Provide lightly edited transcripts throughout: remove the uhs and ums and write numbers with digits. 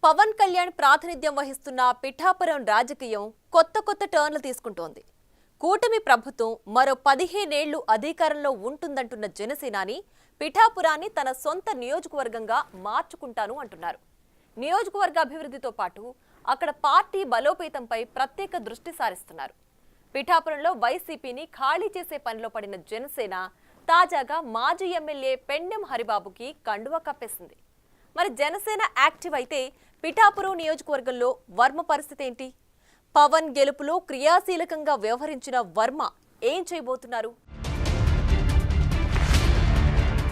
పవన్ కళ్యాణ్ ప్రాతినిధ్యం వహిస్తున్న పిఠాపురం రాజకీయం కొత్త టర్న్లు తీసుకుంటోంది. కూటమి ప్రభుత్వం మరో 15 ఏళ్లు అధికారంలో ఉంటుందంటున్న జనసేనాని పిఠాపురాన్ని తన సొంత నియోజకవర్గంగా మార్చుకుంటాను అంటున్నారు. నియోజకవర్గ అభివృద్ధితో పాటు అక్కడ పార్టీ బలోపేతంపై ప్రత్యేక దృష్టి సారిస్తున్నారు. పిఠాపురంలో వైసీపీని ఖాళీ చేసే పనిలో పడిన జనసేన తాజాగా మాజీ ఎమ్మెల్యే పెండెం హరిబాబుకి కండువా కప్పేసింది. మరి జనసేన యాక్టివ్ అయితే పిఠాపురం నియోజకవర్గంలో వర్మ పరిస్థితి ఏంటి? పవన్ గెలుపులో క్రియాశీలకంగా వ్యవహరించిన వర్మ ఏం చేయబోతున్నారు?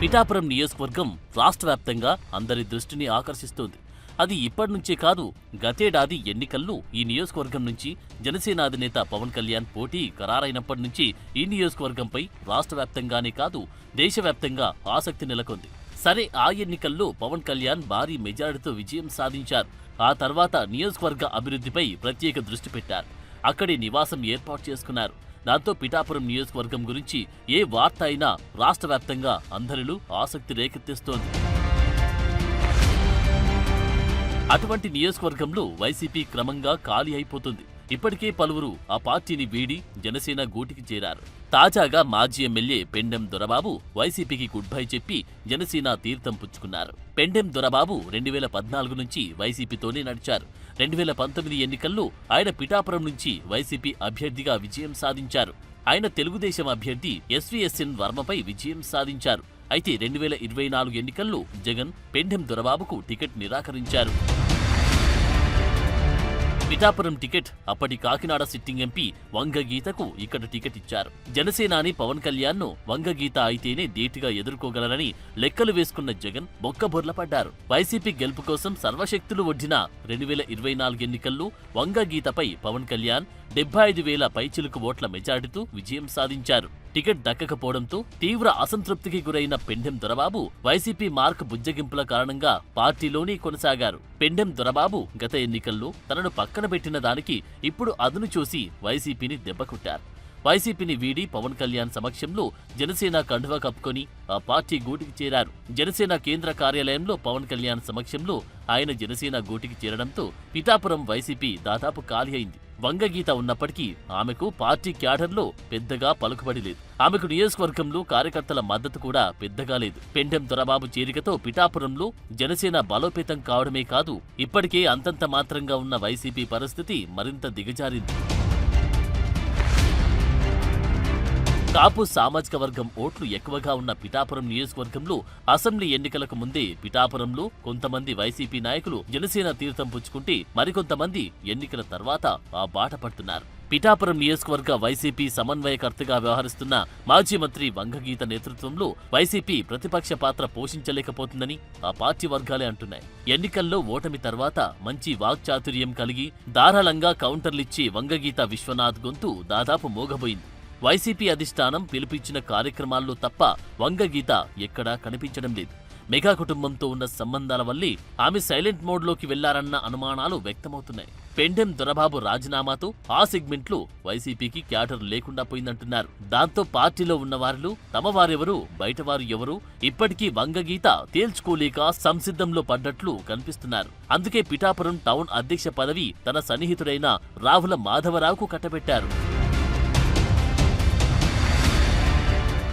పిఠాపురం నియోజకవర్గం రాష్ట్ర వ్యాప్తంగా అందరి దృష్టిని ఆకర్షిస్తోంది. అది ఇప్పటి నుంచే కాదు, గతేడాది ఎన్నికల్లో ఈ నియోజకవర్గం నుంచి జనసేన అధినేత పవన్ కళ్యాణ్ పోటీ ఖరారైనప్పటి నుంచి ఈ నియోజకవర్గంపై రాష్ట్ర వ్యాప్తంగానే కాదు, దేశవ్యాప్తంగా ఆసక్తి నెలకొంది. సరే, ఆ ఎన్నికల్లో పవన్ కళ్యాణ్ భారీ మెజారిటీతో విజయం సాధించారు. ఆ తర్వాత నియోజకవర్గ అభివృద్ధిపై ప్రత్యేక దృష్టి పెట్టారు. అక్కడి నివాసం ఏర్పాటు చేసుకున్నారు. దాంతో పిఠాపురం నియోజకవర్గం గురించి ఏ వార్త అయినా రాష్ట్ర వ్యాప్తంగా అందరిలో ఆసక్తి రేకెత్తిస్తోంది. అటువంటి నియోజకవర్గంలో వైసీపీ క్రమంగా ఖాళీ అయిపోతుంది. ఇప్పటికే పలువురు ఆ పార్టీని వీడి జనసేన గూటికి చేరారు. తాజాగా మాజీ ఎమ్మెల్యే పెండెం దొరబాబు వైసీపీకి గుడ్ బై చెప్పి జనసేన తీర్థం పుచ్చుకున్నారు. పెండెం దొరబాబు 2014 నుంచి వైసీపీతోనే నడిచారు. 2019 ఎన్నికల్లో ఆయన పిఠాపురం నుంచి వైసీపీ అభ్యర్థిగా విజయం సాధించారు. ఆయన తెలుగుదేశం అభ్యర్థి ఎస్వీఎస్ఎన్ వర్మపై విజయం సాధించారు. అయితే 2024 ఎన్నికల్లో జగన్ పెండెం దొరబాబుకు టికెట్ నిరాకరించారు. పిఠాపురం టికెట్ అప్పటి కాకినాడ సిట్టింగ్ ఎంపీ వంగగీతకు ఇక్కడ టికెట్ ఇచ్చారు. జనసేనాని పవన్ కళ్యాణ్ ను వంగగీత అయితేనే ధీటుగా ఎదుర్కోగలరని లెక్కలు వేసుకున్న జగన్ బొక్కబొర్లపడ్డారు. వైసీపీ గెలుపు కోసం సర్వశక్తులు ఒడ్డిన 2024 ఎన్నికల్లో వంగగీతపై పవన్ కళ్యాణ్ 75,000 పైచిలుకు ఓట్ల మెజారిటీతో విజయం సాధించారు. టికెట్ దక్కకపోవడంతో తీవ్ర అసంతృప్తికి గురైన పెండెం దొరబాబు వైసీపీ మార్క్ బుజ్జగింపుల కారణంగా పార్టీలోనే కొనసాగారు. పెండెం దొరబాబు గత ఎన్నికల్లో తనను పక్కన పెట్టిన దానికి ఇప్పుడు అదును చూసి వైసీపీని దెబ్బకొట్టారు. వైసీపీని వీడి పవన్ కళ్యాణ్ సమక్షంలో జనసేన కండువా కప్పుకొని ఆ పార్టీ గూటికి చేరారు. జనసేన కేంద్ర కార్యాలయంలో పవన్ కళ్యాణ్ సమక్షంలో ఆయన జనసేన గూటికి చేరడంతో పిఠాపురం వైసీపీ దాదాపు ఖాళీ అయింది. వంగగీత ఉన్నప్పటికీ ఆమెకు పార్టీ క్యాడర్లో పెద్దగా పలుకుబడి లేదు. ఆమెకు నియోజకవర్గంలో కార్యకర్తల మద్దతు కూడా పెద్దగా లేదు. పెండెం దొరబాబు చేరికతో పిఠాపురంలో జనసేన బలోపేతం కావడమే కాదు, ఇప్పటికే అంతంత మాత్రంగా ఉన్న వైసీపీ పరిస్థితి మరింత దిగజారింది. కాపు సామాజిక వర్గం ఓట్లు ఎక్కువగా ఉన్న పిఠాపురం నియోజకవర్గంలో అసెంబ్లీ ఎన్నికలకు ముందే పిఠాపురంలో కొంతమంది వైసీపీ నాయకులు జనసేన తీర్థం పుచ్చుకుంటే మరికొంతమంది ఎన్నికల తర్వాత ఆ బాట పడుతున్నారు. పిఠాపురం నియోజకవర్గ వైసీపీ సమన్వయకర్తగా వ్యవహరిస్తున్న మాజీ మంత్రి వంగగీత నేతృత్వంలో వైసీపీ ప్రతిపక్ష పాత్ర పోషించలేకపోతుందని ఆ పార్టీ వర్గాలే అంటున్నాయి. ఎన్నికల్లో ఓటమి తర్వాత మంచి వాక్చాతుర్యం కలిగి ధారాళంగా కౌంటర్లిచ్చి వంగగీత విశ్వనాథ్ గొంతు దాదాపు మోగబోయింది. వైసీపీ అధిష్టానం పిలుపిచ్చిన కార్యక్రమాల్లో తప్ప వంగగీత ఎక్కడా కనిపించడం లేదు. మెగా కుటుంబంతో ఉన్న సంబంధాల వల్లే ఆమె సైలెంట్ మోడ్లోకి వెళ్లారన్న అనుమానాలు వ్యక్తమవుతున్నాయి. పెండెం దొరబాబు రాజీనామాతో ఆ సెగ్మెంట్లో వైసీపీకి క్యాడర్ లేకుండా పోయిందంటున్నారు. దాంతో పార్టీలో ఉన్న వారిలో తమ వారెవరు బయటవారు ఎవరు ఇప్పటికీ వంగగీత తేల్చుకోలేక సంసిద్ధంలో పడ్డట్లు కనిపిస్తున్నారు. అందుకే పిఠాపురం టౌన్ అధ్యక్ష పదవి తన సన్నిహితుడైన రావుల మాధవరావుకు కట్టబెట్టారు.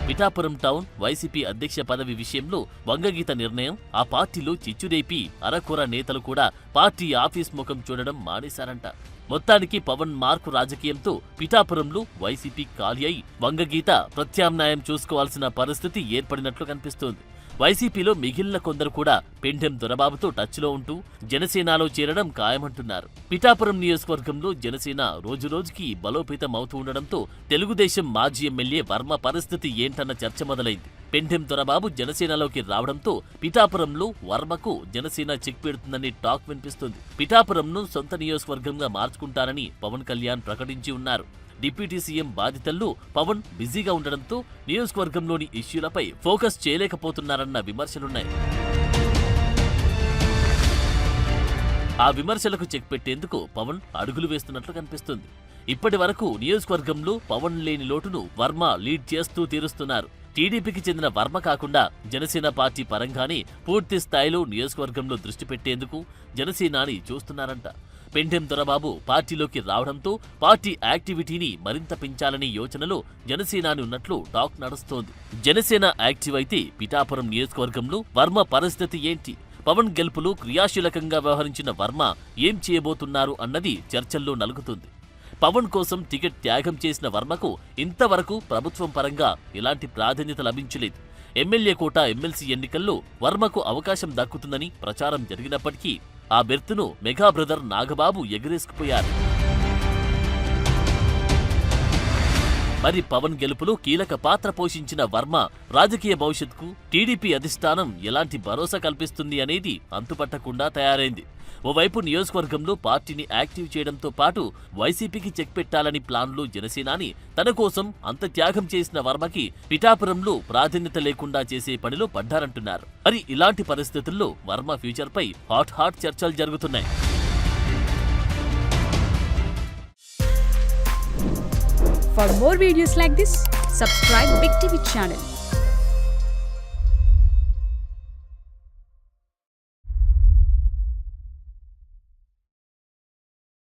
పిఠాపురం టౌన్ వైసీపీ అధ్యక్ష పదవి విషయంలో వంగగీత నిర్ణయం ఆ పార్టీలో చిచ్చురేపి అరకొర నేతలు కూడా పార్టీ ఆఫీస్ ముఖం చూడడం మానేశారంట. మొత్తానికి పవన్ మార్కు రాజకీయంతో పిఠాపురంలో వైసీపీ ఖాళీ అయి వంగగీత ప్రత్యామ్నాయం చూసుకోవాల్సిన పరిస్థితి ఏర్పడినట్లు కనిపిస్తోంది. వైసీపీలో మిగిలిన కొందరు కూడా పెండెం దొరబాబుతో టచ్లో ఉంటూ జనసేనలో చేరడం ఖాయమంటున్నారు. పిఠాపురం నియోజకవర్గంలో జనసేన రోజురోజుకి బలోపేతం అవుతూ ఉండడంతో తెలుగుదేశం మాజీ ఎమ్మెల్యే వర్మ పరిస్థితి ఏంటన్న చర్చ మొదలైంది. పెండెం దొరబాబు జనసేనలోకి రావడంతో పిఠాపురంలో వర్మకు జనసేన చెక్ పెడుతుందనే టాక్ వినిపిస్తుంది. పిఠాపురంను సొంత నియోజకవర్గంగా మార్చుకుంటారని పవన్ కళ్యాణ్ ప్రకటించి ఉన్నారు. డిప్యూటీ సీఎం బాధ్యతల్లో పవన్ బిజీగా ఉండడంతో నియోజకవర్గంలోని ఇష్యూలపై ఫోకస్ చేయలేకపోతున్నారన్న విమర్శలున్నాయి. ఆ విమర్శలకు చెక్ పెట్టేందుకు పవన్ అడుగులు వేస్తున్నట్లు కనిపిస్తుంది. ఇప్పటి వరకు నియోజకవర్గంలో పవన్ లేని లోటును వర్మ లీడ్ చేస్తూ తీరుస్తున్నారు. టీడీపీకి చెందిన వర్మ కాకుండా జనసేన పార్టీ పరంగానే పూర్తి స్థాయిలో నియోజకవర్గంలో దృష్టి పెట్టేందుకు జనసేనాని చూస్తున్నారంట. పెండెం దొరబాబు పార్టీలోకి రావడంతో పార్టీ యాక్టివిటీని మరింత పెంచాలనే యోచనలో జనసేనాని ఉన్నట్లు టాక్ నడుస్తోంది. జనసేన యాక్టివ్ అయితే పిఠాపురం నియోజకవర్గంలో వర్మ పరిస్థితి ఏంటి? పవన్ గెలుపులో క్రియాశీలకంగా వ్యవహరించిన వర్మ ఏం చేయబోతున్నారు అన్నది చర్చల్లో నలుగుతుంది. పవన్ కోసం టికెట్ త్యాగం చేసిన వర్మకు ఇంతవరకు ప్రభుత్వం పరంగా ఎలాంటి ప్రాధాన్యత లభించలేదు. ఎమ్మెల్యే కోట ఎమ్మెల్సీ ఎన్నికల్లో వర్మకు అవకాశం దక్కుతుందని ప్రచారం జరిగినప్పటికీ ఆ బెర్తును మెగా బ్రదర్ నాగబాబు ఎగరేసుకుపోయారు. మరి పవన్ గెలుపులో కీలక పాత్ర పోషించిన వర్మ రాజకీయ భవిష్యత్తుకు టీడీపీ అధిష్టానం ఎలాంటి భరోసా కల్పిస్తుంది అనేది అంతుపట్టకుండా తయారైంది. ఓవైపు నియోజకవర్గంలో పార్టీని యాక్టివ్ చేయడంతో పాటు వైసీపీకి చెక్ పెట్టాలని ప్లాన్లో జనసేనాని తన కోసం అంత త్యాగం చేసిన వర్మకి పిఠాపురంలో ప్రాధాన్యత లేకుండా చేసే పనిలో పడ్డారంటున్నారు. మరి ఇలాంటి పరిస్థితుల్లో వర్మ ఫ్యూచర్ పై హాట్ చర్చలు జరుగుతున్నాయి. For more videos like this, subscribe Big TV channel.